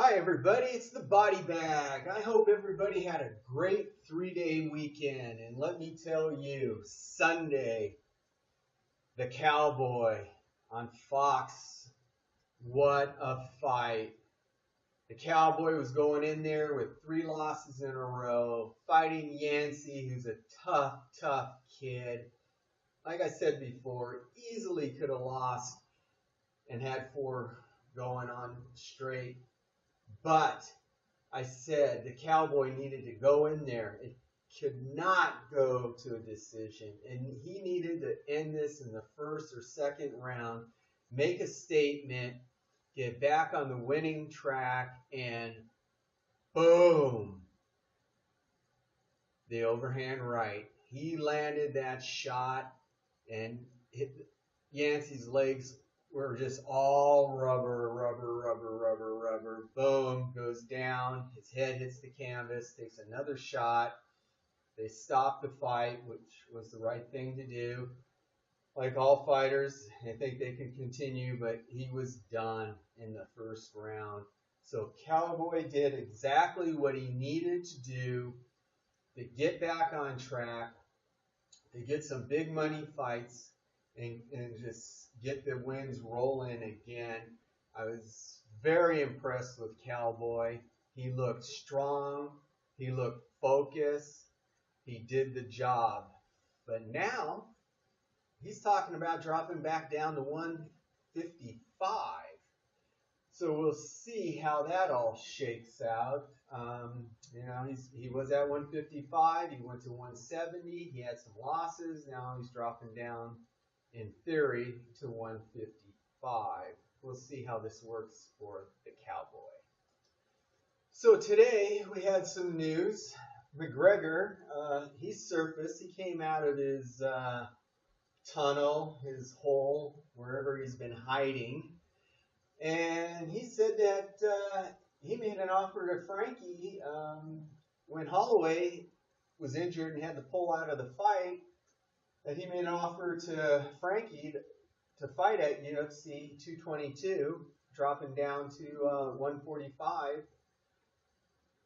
Hi everybody, it's the Bodybag. I hope everybody had a great 3-day weekend. And let me tell you, Sunday, the Cowboy on Fox, what a fight. The Cowboy was going in there with 3 losses in a row, fighting Yancey, who's a tough kid. Like I said before, easily could have lost and had 4 going on straight. But I said the Cowboy needed to go in there. It could not go to a decision. And he needed to end this in the first or second round, make a statement, get back on the winning track, and boom, the overhand right. He landed that shot and hit Yancey's legs were just all rubber. Boom, goes down. His head hits the canvas, takes another shot. They stop the fight, which was the right thing to do. Like all fighters, I think they can continue, but he was done in the first round. So Cowboy did exactly what he needed to do to get back on track, to get some big money fights, and just get the wins rolling again. I was very impressed with Cowboy. He looked strong. He looked focused. He did the job. But now he's talking about dropping back down to 155. So we'll see how that all shakes out. He was at 155. He went to 170. He had some losses. Now he's dropping down, in theory, to 155. We'll see how this works for the Cowboy. So today we had some news. McGregor, he surfaced. He came out of his tunnel, his hole, wherever he's been hiding. And he said that he made an offer to Frankie when Holloway was injured and had to pull out of the fight, that he made an offer to Frankie to fight at UFC 222, dropping down to 145.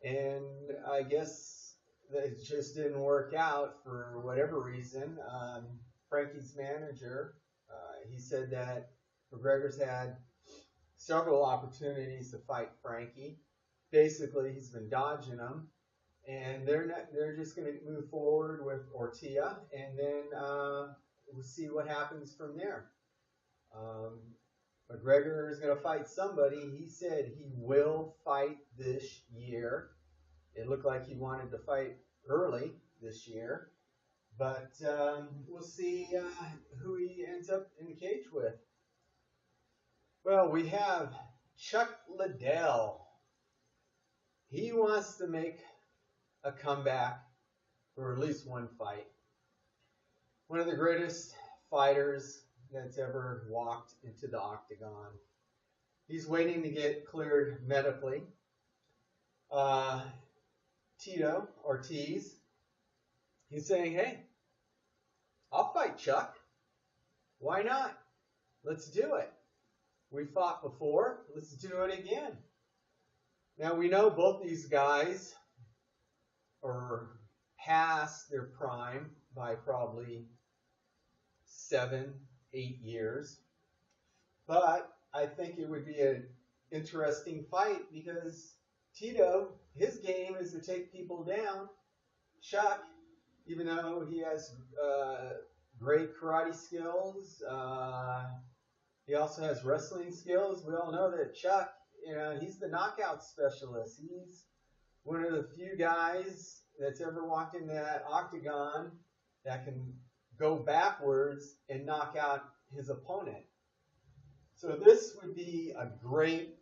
And I guess that it just didn't work out for whatever reason. Frankie's manager, he said that McGregor's had several opportunities to fight Frankie. Basically, he's been dodging them. And they're just going to move forward with Ortia, and then we'll see what happens from there. McGregor is going to fight somebody. He said he will fight this year. It looked like he wanted to fight early this year. But we'll see who he ends up in the cage with. Well, we have Chuck Liddell. He wants to make a comeback for at least one fight. One of the greatest fighters that's ever walked into the octagon. He's waiting to get cleared medically. Tito, Ortiz, he's saying, hey, I'll fight Chuck. Why not? Let's do it. We fought before. Let's do it again. Now, we know both these guys are past their prime by probably 7-8 years. But I think it would be an interesting fight because Tito, his game is to take people down. Chuck, even though he has great karate skills, he also has wrestling skills. We all know that Chuck, he's the knockout specialist. He's one of the few guys that's ever walked in that octagon that can go backwards and knock out his opponent. So this would be a great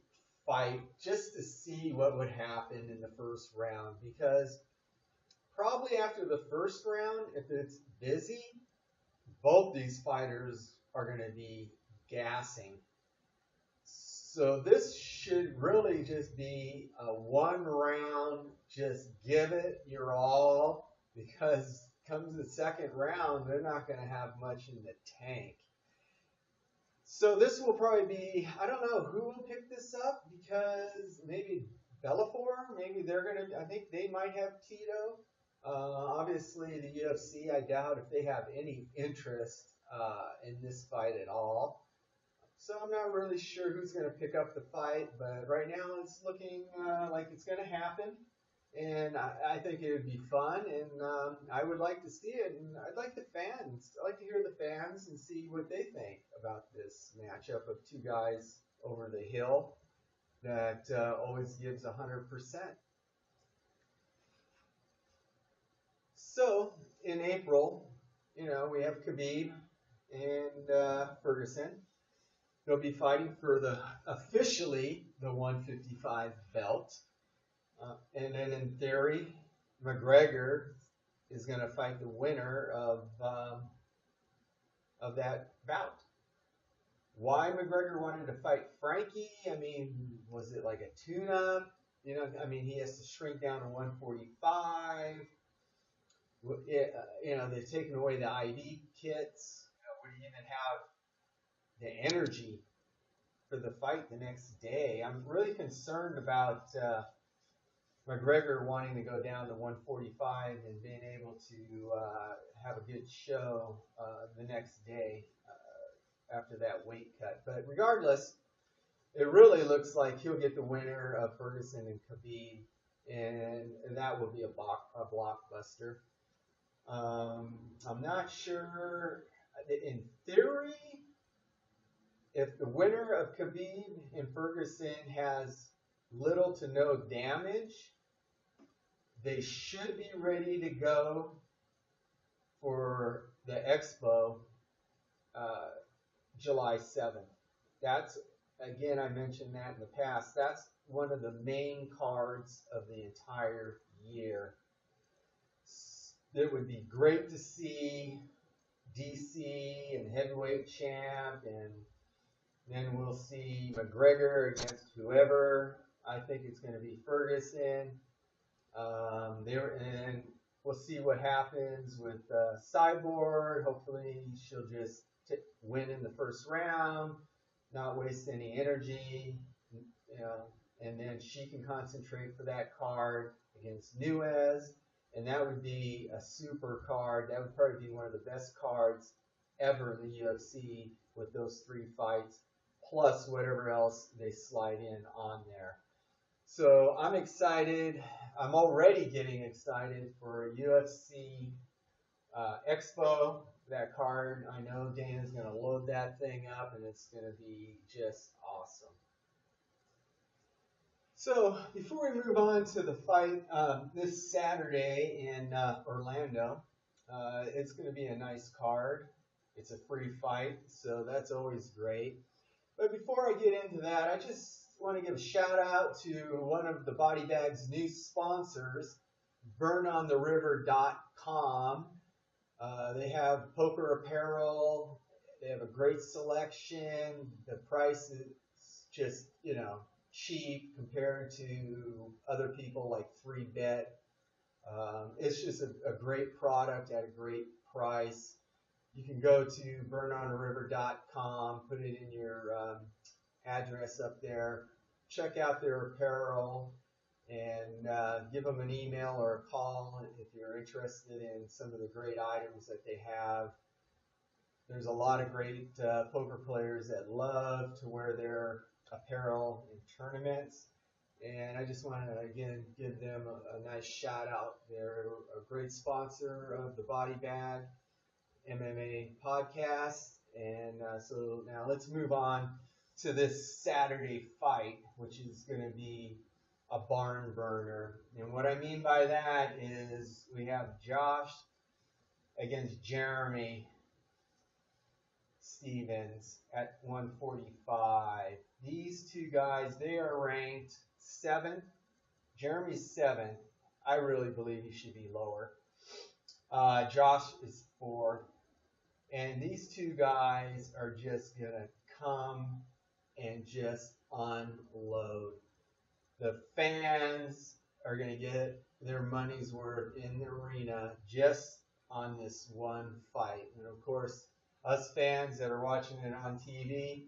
fight just to see what would happen in the first round, because probably after the first round, if it's busy, both these fighters are going to be gassing. So this should really just be a one round, just give it your all, because comes the second round, they're not going to have much in the tank. So this will probably be, I don't know who will pick this up, because maybe Maybe they're going to, I think they might have Tito. Obviously, the UFC, I doubt if they have any interest in this fight at all. So I'm not really sure who's going to pick up the fight, but right now it's looking like it's going to happen. And I think it would be fun, and I would like to see it. And I'd like to hear the fans and see what they think about this matchup of two guys over the hill that always gives 100%. So in April, we have Khabib and Ferguson. They'll be fighting for officially the 155 belt. And then in theory, McGregor is going to fight the winner of that bout. Why McGregor wanted to fight Frankie? I mean, was it like a tune-up? He has to shrink down to 145. They've taken away the ID kits. Would he even have the energy for the fight the next day? I'm really concerned about McGregor wanting to go down to 145 and being able to have a good show the next day after that weight cut. But regardless, it really looks like he'll get the winner of Ferguson and Khabib, and that will be a blockbuster. I'm not sure. In theory, if the winner of Khabib and Ferguson has little to no damage, they should be ready to go for the Expo July 7th. That's, again, I mentioned that in the past, that's one of the main cards of the entire year. It would be great to see DC and heavyweight champ, and then we'll see McGregor against whoever. I think it's going to be Ferguson. And we'll see what happens with Cyborg. Hopefully she'll just win in the first round, not waste any energy, and then she can concentrate for that card against Nuez. And that would be a super card. That would probably be one of the best cards ever in the UFC with those 3 fights, plus whatever else they slide in on there. So I'm excited. I'm already getting excited for UFC Expo. That card, I know Dana's going to load that thing up, and it's going to be just awesome. So before we move on to the fight this Saturday in Orlando, it's going to be a nice card. It's a free fight, so that's always great. But before I get into that, I just want to give a shout out to one of the Bodybag's new sponsors, burnontheriver.com. They have poker apparel. They have a great selection. The price is just, cheap compared to other people like 3Bet. It's just a great product at a great price. You can go to burnontheriver.com, put it in your address up there, check out their apparel, and give them an email or a call if you're interested in some of the great items that they have. There's a lot of great poker players that love to wear their apparel in tournaments, and I just want to again give them a nice shout out. They're a great sponsor of the Bodybag MMA podcast, and so now let's move on to this Saturday fight, which is going to be a barn burner. And what I mean by that is we have Josh against Jeremy Stevens at 145. These two guys, they are ranked 7th. Jeremy's 7th. I really believe he should be lower. Josh is 4th. And these two guys are just going to come and just unload. The fans are going to get their money's worth in the arena just on this one fight. And of course, us fans that are watching it on TV,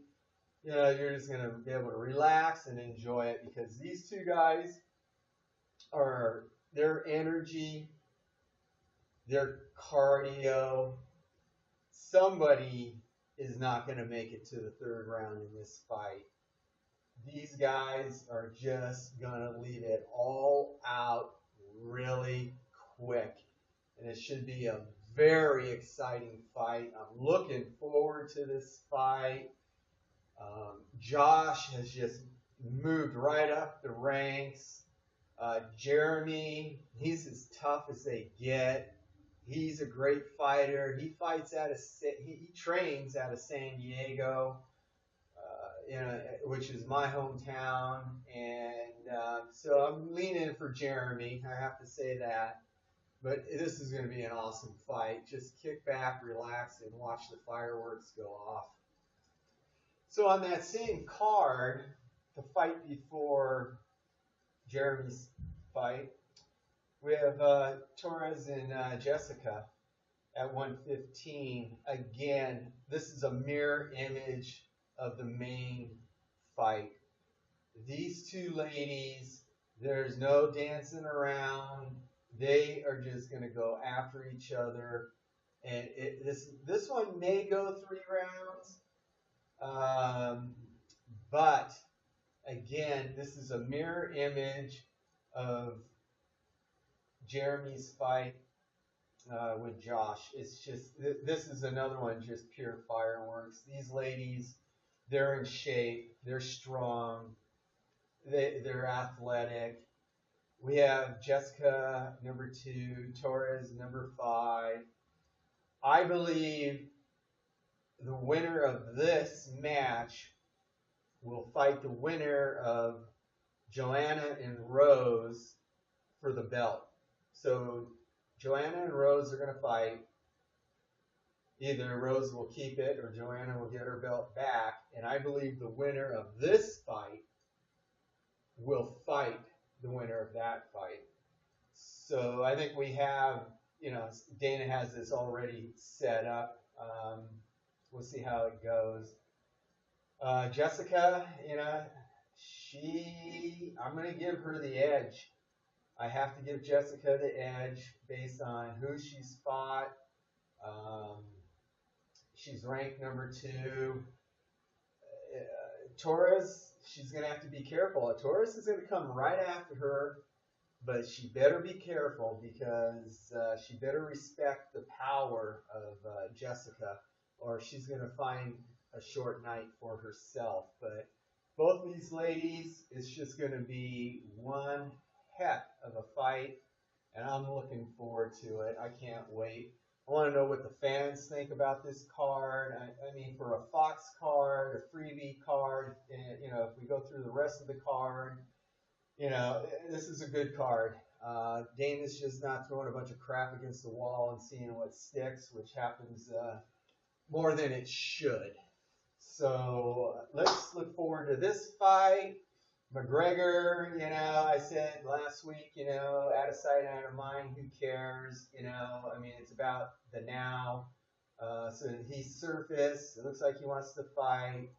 you're just going to be able to relax and enjoy it, because these two guys are their energy, their cardio. Somebody is not going to make it to the third round in this fight. These guys are just going to leave it all out really quick. And it should be a very exciting fight. I'm looking forward to this fight. Josh has just moved right up the ranks. Jeremy, he's as tough as they get. He's a great fighter. He trains out of San Diego, which is my hometown, and so I'm leaning for Jeremy. I have to say that. But this is going to be an awesome fight. Just kick back, relax, and watch the fireworks go off. So on that same card, the fight before Jeremy's fight, we have Torres and Jessica at 115. Again, this is a mirror image of the main fight. These two ladies, there's no dancing around. They are just going to go after each other. And this one may go 3 rounds. But, again, this is a mirror image of Jeremy's fight with Josh. It's just, this is another one, just pure fireworks. These ladies, they're in shape. They're strong. They're athletic. We have Jessica, number 2, Torres, number 5. I believe the winner of this match will fight the winner of Joanna and Rose for the belt. So Joanna and Rose are going to fight. Either Rose will keep it or Joanna will get her belt back. And I believe the winner of this fight will fight the winner of that fight. So I think we have, Dana has this already set up. We'll see how it goes. Jessica, I'm going to give her the edge. I have to give Jessica the edge based on who she's fought. She's ranked number 2. Torres, she's going to have to be careful. Torres is going to come right after her, but she better be careful because she better respect the power of Jessica, or she's going to find a short night for herself. But both these ladies, it's just going to be one heck of a fight, and I'm looking forward to it. I can't wait. I want to know what the fans think about this card. I mean, for a Fox card, a freebie card, if we go through the rest of the card, this is a good card. Dana's just not throwing a bunch of crap against the wall and seeing what sticks, which happens more than it should. So let's look forward to this fight. McGregor, I said last week, out of sight, out of mind, who cares? It's about the now. So he surfaced. It looks like he wants to fight.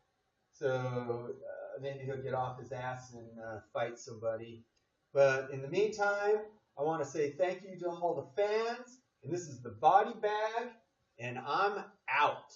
So maybe he'll get off his ass and fight somebody. But in the meantime, I want to say thank you to all the fans. And this is the Bodybag, and I'm out.